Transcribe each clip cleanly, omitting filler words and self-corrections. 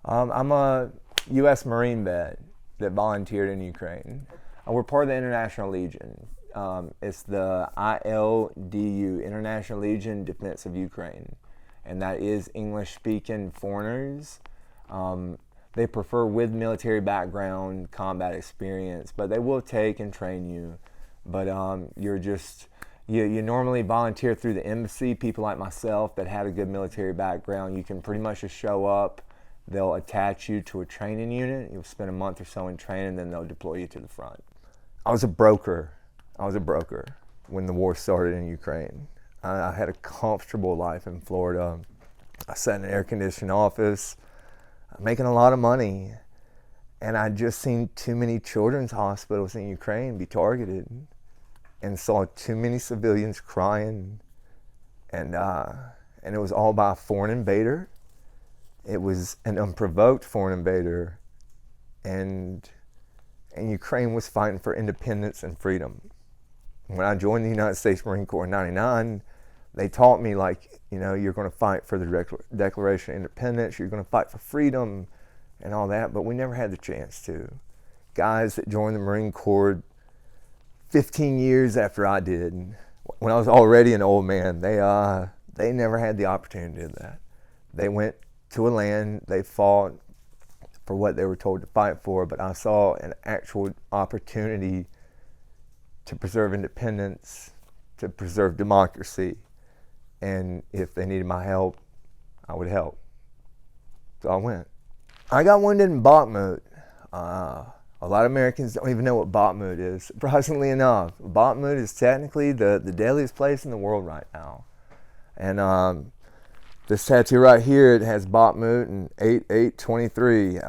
I'm a U.S. Marine vet that volunteered in Ukraine. We're part of the International Legion. It's the ILDU, International Legion Defense of Ukraine, and that is English-speaking foreigners. They prefer with military background, combat experience, but they will take and train you. But you normally volunteer through the embassy. People like myself that had a good military background, you can pretty much just show up. They'll attach you to a training unit. You'll spend a month or so in training, then they'll deploy you to the front. I was a broker when the war started in Ukraine. I had a comfortable life in Florida. I sat in an air-conditioned office, making a lot of money, and I'd just seen too many children's hospitals in Ukraine be targeted and saw too many civilians crying, and it was all by a foreign invader. It was an unprovoked foreign invader, and Ukraine was fighting for independence and freedom. When I joined the United States Marine Corps in '99, they taught me, you're going to fight for the Declaration of Independence, you're going to fight for freedom and all that, but we never had the chance to. Guys that joined the Marine Corps 15 years after I did, when I was already an old man, they never had the opportunity to do that. They went to a land, they fought for what they were told to fight for, but I saw an actual opportunity to preserve independence, to preserve democracy, and if they needed my help, I would help. So I went. I got wounded in Bakhmut. A lot of Americans don't even know what Bakhmut is. Surprisingly enough, Bakhmut is technically the deadliest place in the world right now. And this tattoo right here, it has Bakhmut and 8/8/23.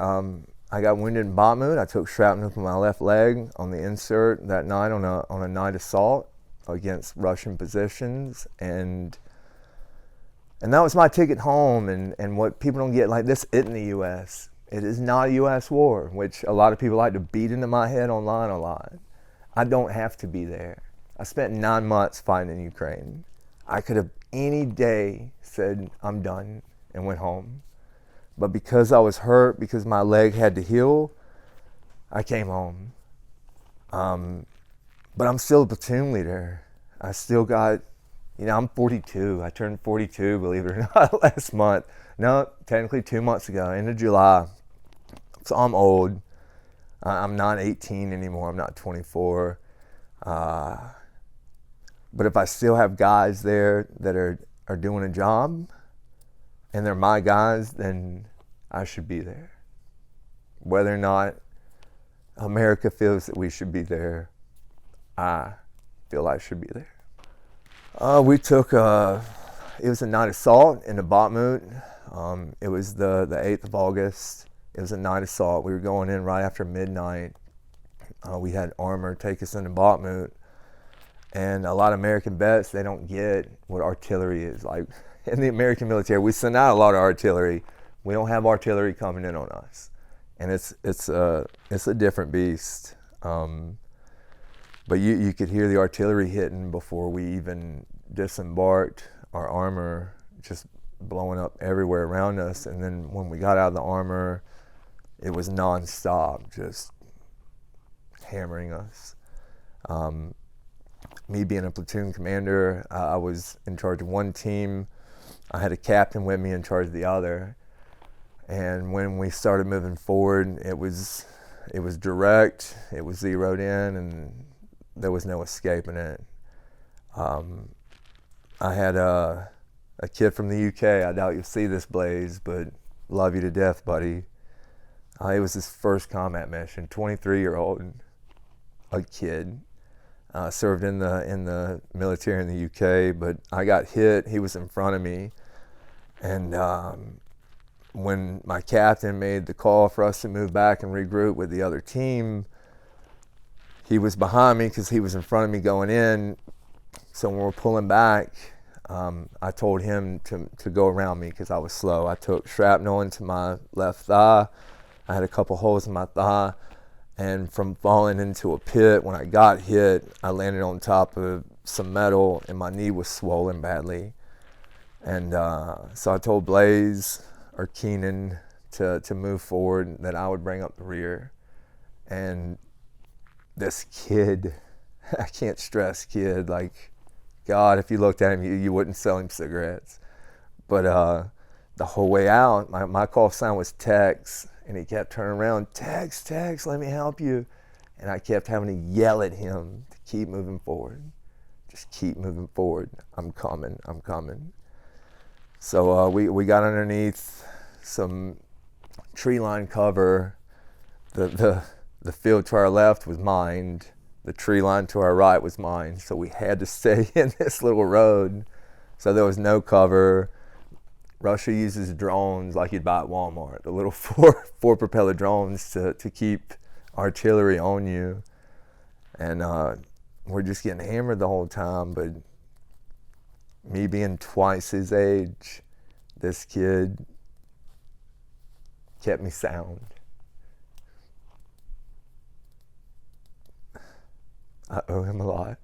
I got wounded in Bakhmut. I took shrapnel from my left leg on the insert that night on a night assault against Russian positions, and that was my ticket home. And what people don't get, this isn't the U.S. It is not a U.S. war, which a lot of people like to beat into my head online a lot. I don't have to be there. I spent 9 months fighting in Ukraine. I could have any day said I'm done and went home. But because I was hurt, because my leg had to heal, I came home. But I'm still a platoon leader. I still got, I'm 42. I turned 42, believe it or not, last month. No, technically 2 months ago, end of July. So I'm old. I'm not 18 anymore. I'm not 24. But if I still have guys there that are doing a job, and they're my guys, then I should be there. Whether or not America feels that we should be there, I feel I should be there. We took it was a night assault into Bakhmut. It was the 8th of August. It was a night assault. We were going in right after midnight. We had armor take us into Bakhmut. And a lot of American vets, they don't get what artillery is. Like in the American military, we send out a lot of artillery. We don't have artillery coming in on us. And it's a different beast. But you could hear the artillery hitting before we even disembarked. Our armor just blowing up everywhere around us. And then when we got out of the armor, it was nonstop, just hammering us. Me being a platoon commander, I was in charge of one team. I had a captain with me in charge of the other. And when we started moving forward, it was direct, it was zeroed in, and there was no escaping it. I had a kid from the UK. I doubt you'll see this, Blaze, but love you to death, buddy. It was his first combat mission, 23-year-old, a kid. Served in the military in the UK, but I got hit. He was in front of me, and when my captain made the call for us to move back and regroup with the other team, he was behind me because he was in front of me going in. So when we're pulling back, I told him to go around me because I was slow. I took shrapnel into my left thigh. I had a couple holes in my thigh. And from falling into a pit, when I got hit, I landed on top of some metal and my knee was swollen badly. And so I told Blaze or Keenan to move forward, that I would bring up the rear. And this kid, I can't stress kid, like, God, if you looked at him, you wouldn't sell him cigarettes. But the whole way out, my call sign was Tex, and he kept turning around, Tex, let me help you. And I kept having to yell at him to keep moving forward. Just keep moving forward. I'm coming. So we got underneath some tree line cover. The field to our left was mined. The tree line to our right was mined. So we had to stay in this little road. So there was no cover. Russia uses drones like you'd buy at Walmart, the little four propeller drones to keep artillery on you. And we're just getting hammered the whole time. But me being twice his age, this kid kept me sound. I owe him a lot.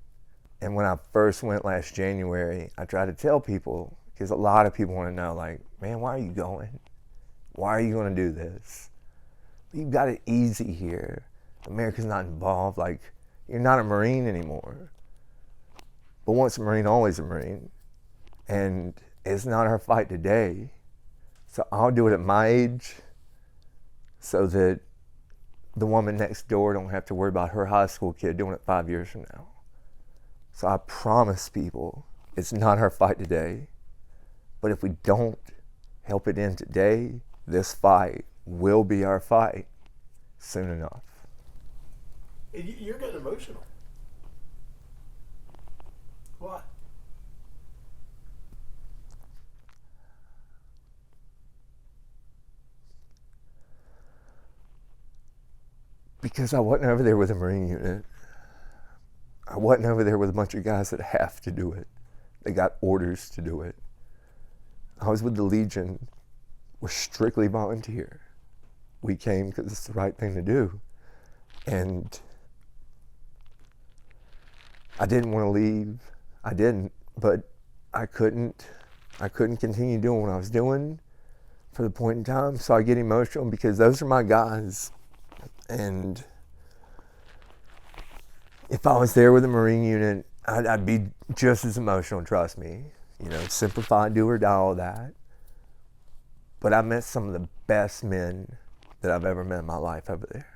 And when I first went last January, I tried to tell people, because a lot of people want to know, like, man, why are you going? Why are you going to do this? You've got it easy here. America's not involved. Like, you're not a Marine anymore. But once a Marine, always a Marine. And it's not our fight today. So I'll do it at my age so that the woman next door don't have to worry about her high school kid doing it 5 years from now. So I promise people, it's not our fight today. But if we don't help it end today, this fight will be our fight soon enough. You're getting emotional. Why? Because I wasn't over there with a Marine unit. I wasn't over there with a bunch of guys that have to do it. They got orders to do it. I was with the Legion. We're strictly volunteer. We came because it's the right thing to do. And I didn't want to leave. I didn't, but I couldn't continue doing what I was doing for the point in time. So I get emotional because those are my guys. And if I was there with a Marine unit, I'd be just as emotional, trust me. You know, simplify, do or die, all that. But I met some of the best men that I've ever met in my life over there.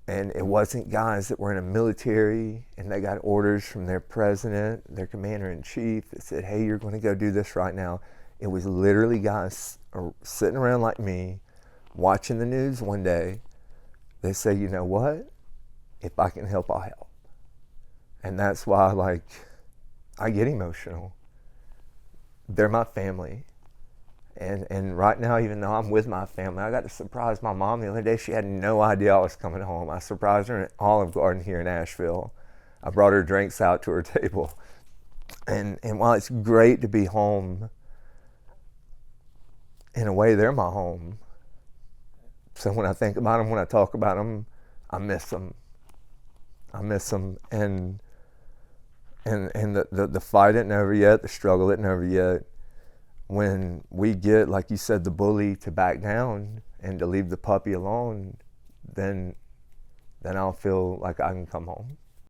And it wasn't guys that were in a military and they got orders from their president, their commander-in-chief that said, hey, you're going to go do this right now. It was literally guys sitting around like me, watching the news one day. They say, you know what? If I can help, I'll help. And that's why, like, I get emotional. They're my family. And right now, even though I'm with my family, I got to surprise my mom the other day. She had no idea I was coming home. I surprised her at Olive Garden here in Asheville. I brought her drinks out to her table. And while it's great to be home, in a way, they're my home. So when I think about them, when I talk about them, I miss them. I miss them. And the fight isn't over yet. The struggle isn't over yet. When we get, like you said, the bully to back down and to leave the puppy alone, then I'll feel like I can come home.